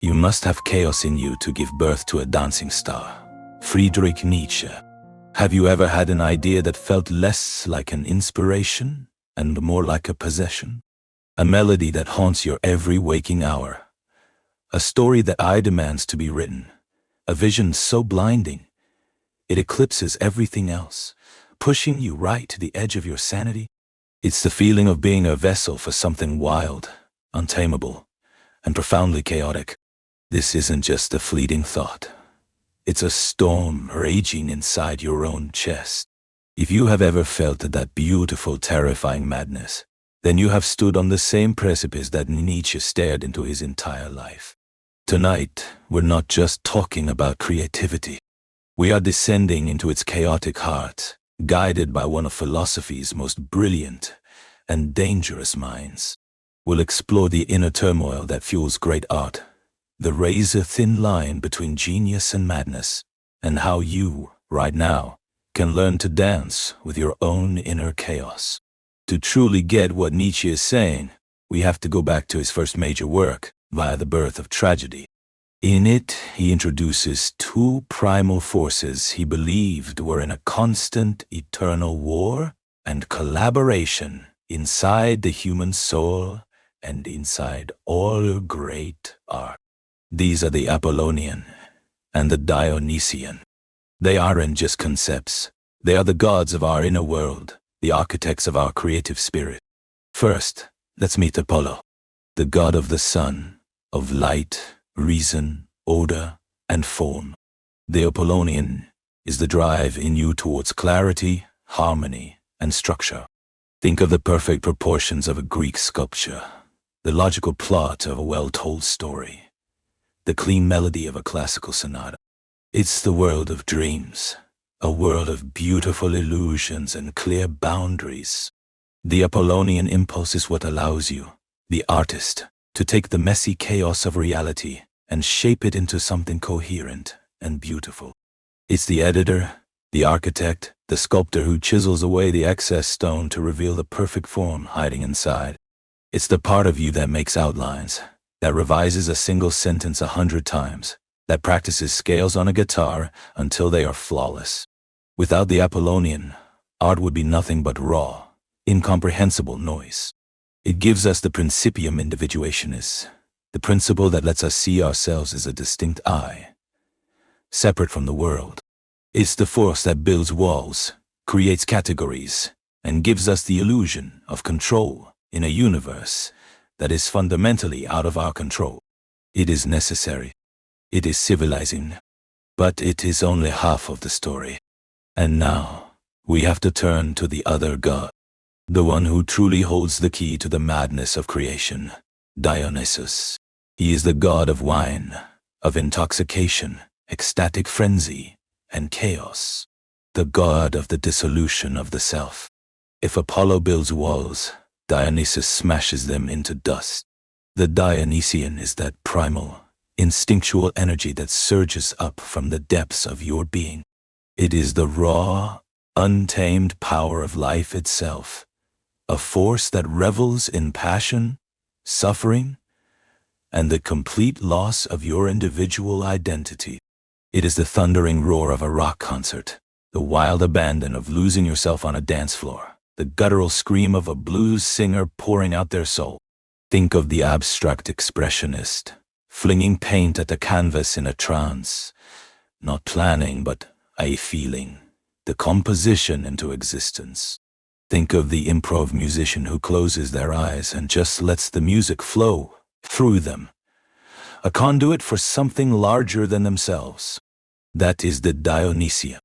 You must have chaos in you to give birth to a dancing star. Friedrich Nietzsche. Have you ever had an idea that felt less like an inspiration and more like a possession? A melody that haunts your every waking hour. A story that demands to be written. A vision so blinding, it eclipses everything else, pushing you right to the edge of your sanity. It's the feeling of being a vessel for something wild, untamable, and profoundly chaotic. This isn't just a fleeting thought. It's a storm raging inside your own chest. If you have ever felt that beautiful, terrifying madness, then you have stood on the same precipice that Nietzsche stared into his entire life. Tonight, we're not just talking about creativity. We are descending into its chaotic heart, guided by one of philosophy's most brilliant and dangerous minds. We'll explore the inner turmoil that fuels great art, the razor-thin line between genius and madness, and how you, right now, can learn to dance with your own inner chaos. To truly get what Nietzsche is saying, we have to go back to his first major work, via the birth of tragedy. In it, he introduces two primal forces he believed were in a constant, eternal war and collaboration inside the human soul and inside all great art. These are the Apollonian and the Dionysian. They aren't just concepts. They are the gods of our inner world, the architects of our creative spirit. First, let's meet Apollo, the god of the sun, of light, reason, order, and form. The Apollonian is the drive in you towards clarity, harmony, and structure. Think of the perfect proportions of a Greek sculpture, the logical plot of a well-told story, the clean melody of a classical sonata. It's the world of dreams, a world of beautiful illusions and clear boundaries. The Apollonian impulse is what allows you, the artist, to take the messy chaos of reality and shape it into something coherent and beautiful. It's the editor, the architect, the sculptor who chisels away the excess stone to reveal the perfect form hiding inside. It's the part of you that makes outlines, that revises a single sentence 100 times, that practices scales on a guitar until they are flawless. Without the Apollonian, art would be nothing but raw, incomprehensible noise. It gives us the principium individuationis, the principle that lets us see ourselves as a distinct I, separate from the world. It's the force that builds walls, creates categories, and gives us the illusion of control in a universe that is fundamentally out of our control. It is necessary. It is civilizing. But it is only half of the story. And now, we have to turn to the other god, the one who truly holds the key to the madness of creation, Dionysus. He is the god of wine, of intoxication, ecstatic frenzy, and chaos, the god of the dissolution of the self. If Apollo builds walls, Dionysus smashes them into dust. The Dionysian is that primal, instinctual energy that surges up from the depths of your being. It is the raw, untamed power of life itself, a force that revels in passion, suffering, and the complete loss of your individual identity. It is the thundering roar of a rock concert, the wild abandon of losing yourself on a dance floor, the guttural scream of a blues singer pouring out their soul. Think of the abstract expressionist, flinging paint at the canvas in a trance, not planning but a feeling, the composition into existence. Think of the improv musician who closes their eyes and just lets the music flow through them, a conduit for something larger than themselves. That is the Dionysian.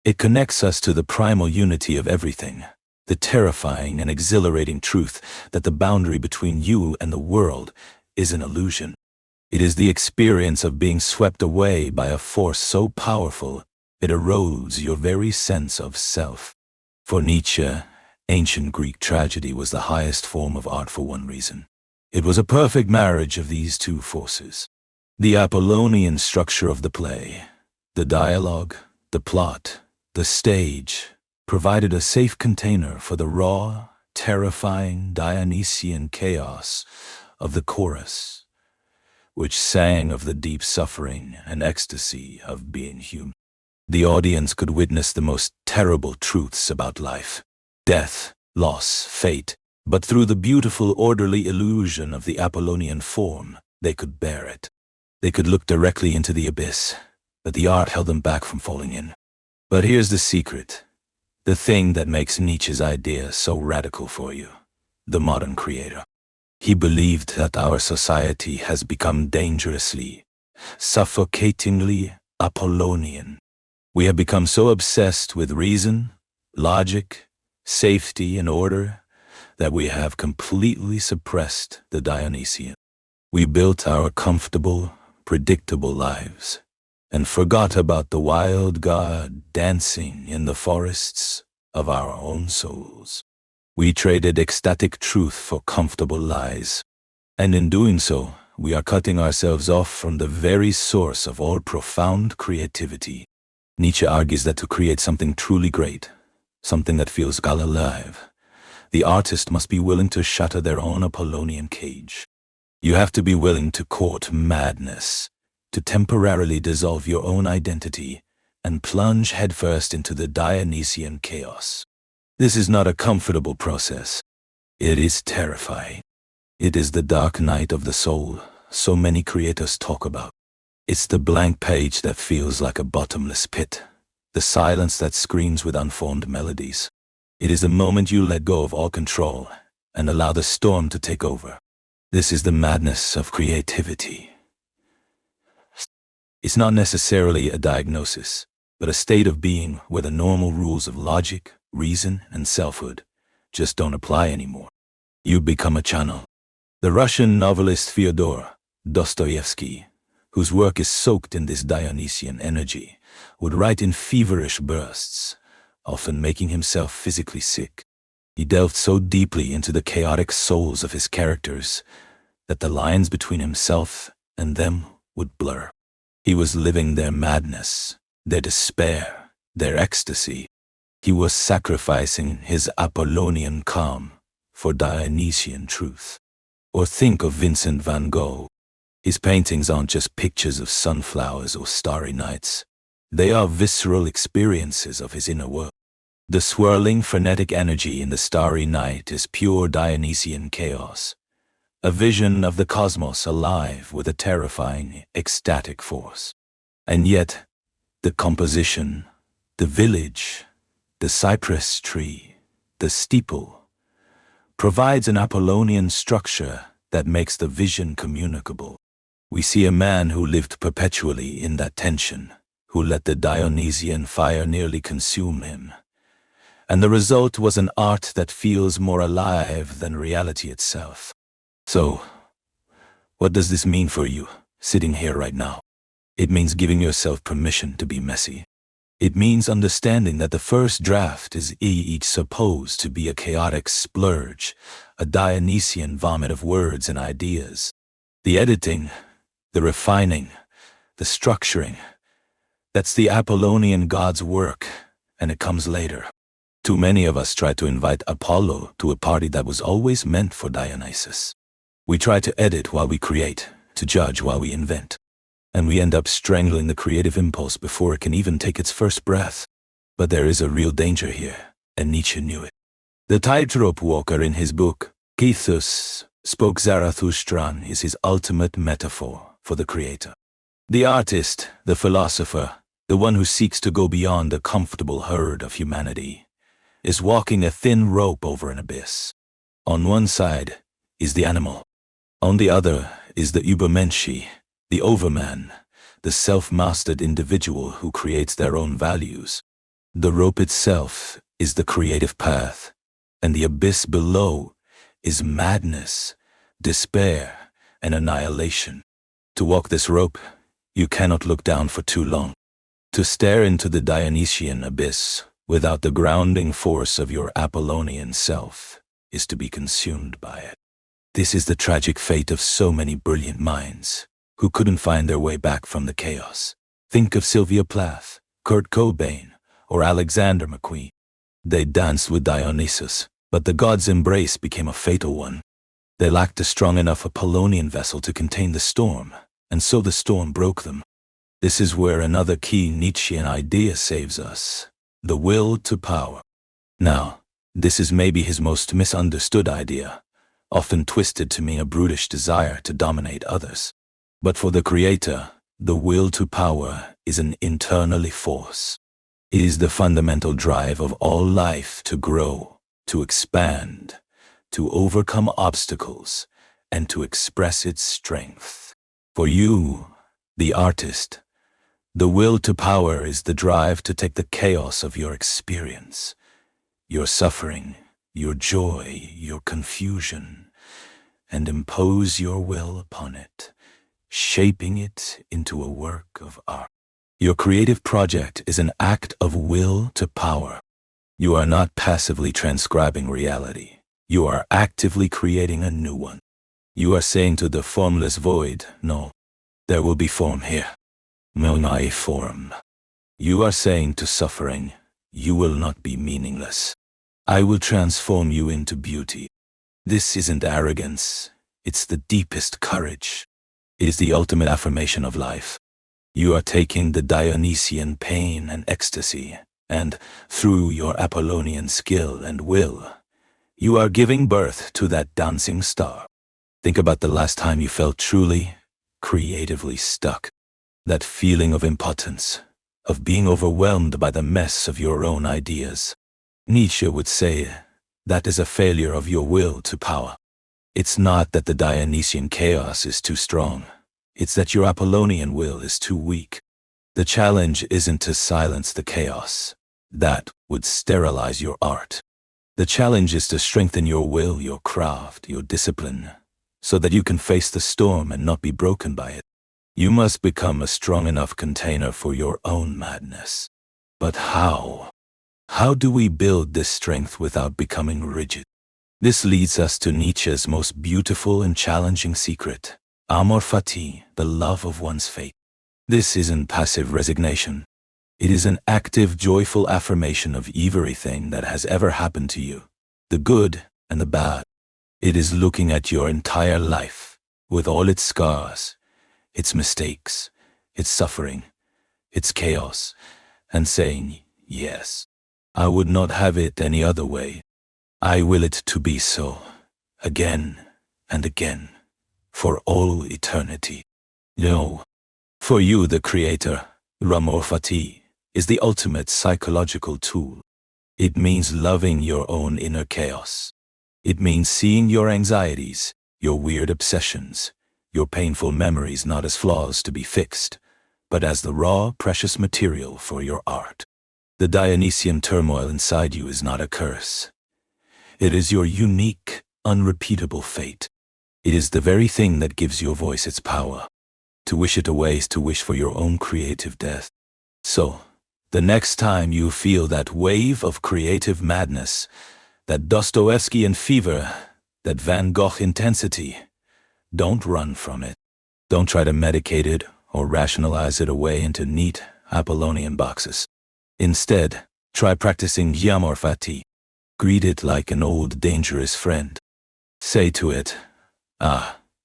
It connects us to the primal unity of everything, the terrifying and exhilarating truth that the boundary between you and the world is an illusion. It is the experience of being swept away by a force so powerful it erodes your very sense of self. For Nietzsche, ancient Greek tragedy was the highest form of art for one reason. It was a perfect marriage of these two forces. The Apollonian structure of the play, the dialogue, the plot, the stage, provided a safe container for the raw, terrifying Dionysian chaos of the chorus, which sang of the deep suffering and ecstasy of being human. The audience could witness the most terrible truths about life, death, loss, fate, but through the beautiful, orderly illusion of the Apollonian form, they could bear it. They could look directly into the abyss, but the art held them back from falling in. But here's the secret, the thing that makes Nietzsche's idea so radical for you, the modern creator. He believed that our society has become dangerously, suffocatingly Apollonian. We have become so obsessed with reason, logic, safety, and order that we have completely suppressed the Dionysian. We built our comfortable, predictable lives and forgot about the wild god dancing in the forests of our own souls. We traded ecstatic truth for comfortable lies, and in doing so, we are cutting ourselves off from the very source of all profound creativity. Nietzsche argues that to create something truly great, something that feels alive, the artist must be willing to shatter their own Apollonian cage. You have to be willing to court madness, to temporarily dissolve your own identity and plunge headfirst into the Dionysian chaos. This is not a comfortable process. It is terrifying. It is the dark night of the soul so many creators talk about. It's the blank page that feels like a bottomless pit, the silence that screams with unformed melodies. It is the moment you let go of all control and allow the storm to take over. This is the madness of creativity. It's not necessarily a diagnosis, but a state of being where the normal rules of logic, reason, and selfhood just don't apply anymore. You become a channel. The Russian novelist Fyodor Dostoevsky, whose work is soaked in this Dionysian energy, would write in feverish bursts, often making himself physically sick. He delved so deeply into the chaotic souls of his characters that the lines between himself and them would blur. He was living their madness, their despair, their ecstasy. He was sacrificing his Apollonian calm for Dionysian truth. Or think of Vincent van Gogh. His paintings aren't just pictures of sunflowers or starry nights. They are visceral experiences of his inner world. The swirling, frenetic energy in the starry night is pure Dionysian chaos, a vision of the cosmos alive with a terrifying, ecstatic force. And yet, the composition, the village, the cypress tree, the steeple, provides an Apollonian structure that makes the vision communicable. We see a man who lived perpetually in that tension, who let the Dionysian fire nearly consume him. And the result was an art that feels more alive than reality itself. So, what does this mean for you, sitting here right now? It means giving yourself permission to be messy. It means understanding that the first draft is each supposed to be a chaotic splurge, a Dionysian vomit of words and ideas. The editing, the refining, the structuring, that's the Apollonian god's work, and it comes later. Too many of us try to invite Apollo to a party that was always meant for Dionysus. We try to edit while we create, to judge while we invent. And we end up strangling the creative impulse before it can even take its first breath. But there is a real danger here, and Nietzsche knew it. The tightrope walker in his book, Kethus, Spoke Zarathustran, is his ultimate metaphor for the creator. The artist, the philosopher, the one who seeks to go beyond the comfortable herd of humanity, is walking a thin rope over an abyss. On one side is the animal. On the other is the Übermensch, the overman, the self-mastered individual who creates their own values. The rope itself is the creative path, and the abyss below is madness, despair, and annihilation. To walk this rope, you cannot look down for too long. To stare into the Dionysian abyss without the grounding force of your Apollonian self is to be consumed by it. This is the tragic fate of so many brilliant minds who couldn't find their way back from the chaos. Think of Sylvia Plath, Kurt Cobain, or Alexander McQueen. They danced with Dionysus, but the god's embrace became a fatal one. They lacked a strong enough Apollonian vessel to contain the storm, and so the storm broke them. This is where another key Nietzschean idea saves us: the will to power. Now, this is maybe his most misunderstood idea, often twisted to mean a brutish desire to dominate others. But for the creator, the will to power is an internal force. It is the fundamental drive of all life to grow, to expand, to overcome obstacles, and to express its strength. For you, the artist, the will to power is the drive to take the chaos of your experience, your suffering, your joy, your confusion, and impose your will upon it, shaping it into a work of art. Your creative project is an act of will to power. You are not passively transcribing reality. You are actively creating a new one. You are saying to the formless void, no, there will be form here. No form. You are saying to suffering, you will not be meaningless. I will transform you into beauty. This isn't arrogance. It's the deepest courage. It is the ultimate affirmation of life. You are taking the Dionysian pain and ecstasy, and through your Apollonian skill and will, you are giving birth to that dancing star. Think about the last time you felt truly, creatively stuck. That feeling of impotence, of being overwhelmed by the mess of your own ideas. Nietzsche would say that is a failure of your will to power. It's not that the Dionysian chaos is too strong. It's that your Apollonian will is too weak. The challenge isn't to silence the chaos. That would sterilize your art. The challenge is to strengthen your will, your craft, your discipline, so that you can face the storm and not be broken by it. You must become a strong enough container for your own madness. But how? How do we build this strength without becoming rigid? This leads us to Nietzsche's most beautiful and challenging secret: Amor Fati, the love of one's fate. This isn't passive resignation. It is an active, joyful affirmation of everything that has ever happened to you, the good and the bad. It is looking at your entire life, with all its scars, its mistakes, its suffering, its chaos, and saying, yes, I would not have it any other way. I will it to be so, again and again, for all eternity. No, for you, the creator, Amor Fati, is the ultimate psychological tool. It means loving your own inner chaos. It means seeing your anxieties, your weird obsessions, your painful memories not as flaws to be fixed, but as the raw, precious material for your art. The Dionysian turmoil inside you is not a curse. It is your unique, unrepeatable fate. It is the very thing that gives your voice its power. To wish it away is to wish for your own creative death. So, the next time you feel that wave of creative madness, that Dostoevskian fever, that Van Gogh intensity, don't run from it. Don't try to medicate it or rationalize it away into neat Apollonian boxes. Instead, try practicing Amor Fati. Greet it like an old dangerous friend. Say to it,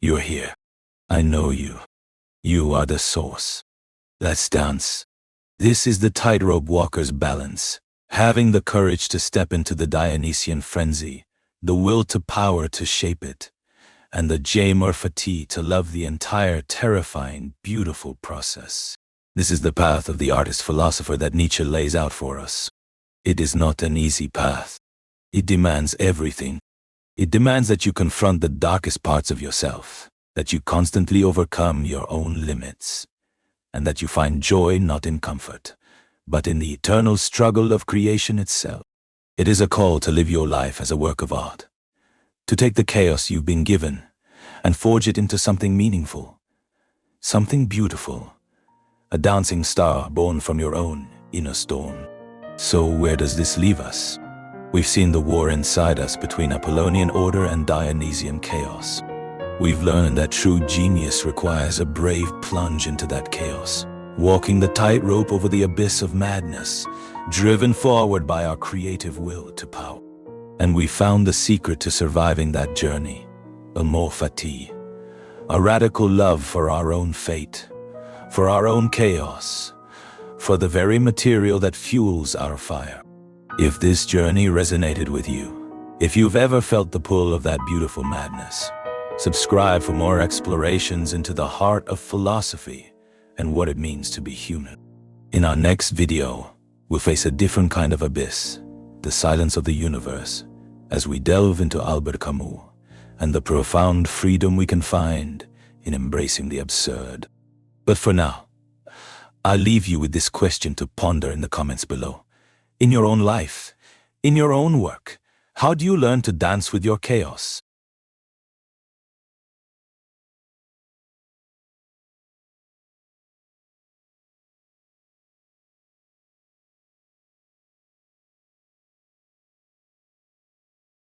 you're here. I know you. You are the source. Let's dance. This is the tightrope walker's balance, having the courage to step into the Dionysian frenzy, the will to power to shape it, and the Amor Fati to love the entire terrifying, beautiful process. This is the path of the artist-philosopher that Nietzsche lays out for us. It is not an easy path. It demands everything. It demands that you confront the darkest parts of yourself, that you constantly overcome your own limits, and that you find joy not in comfort, but in the eternal struggle of creation itself. It is a call to live your life as a work of art, to take the chaos you've been given and forge it into something meaningful, something beautiful, a dancing star born from your own inner storm. So where does this leave us? We've seen the war inside us between Apollonian order and Dionysian chaos. We've learned that true genius requires a brave plunge into that chaos, walking the tightrope over the abyss of madness, driven forward by our creative will to power. And we found the secret to surviving that journey, Amor Fati, A radical love for our own fate, for our own chaos, for the very material that fuels our fire. If this journey resonated with you, if you've ever felt the pull of that beautiful madness, subscribe for more explorations into the heart of philosophy and what it means to be human. In our next video, we'll face a different kind of abyss, the silence of the universe, as we delve into Albert Camus and the profound freedom we can find in embracing the absurd. But for now, I'll leave you with this question to ponder in the comments below. In your own life, in your own work, how do you learn to dance with your chaos?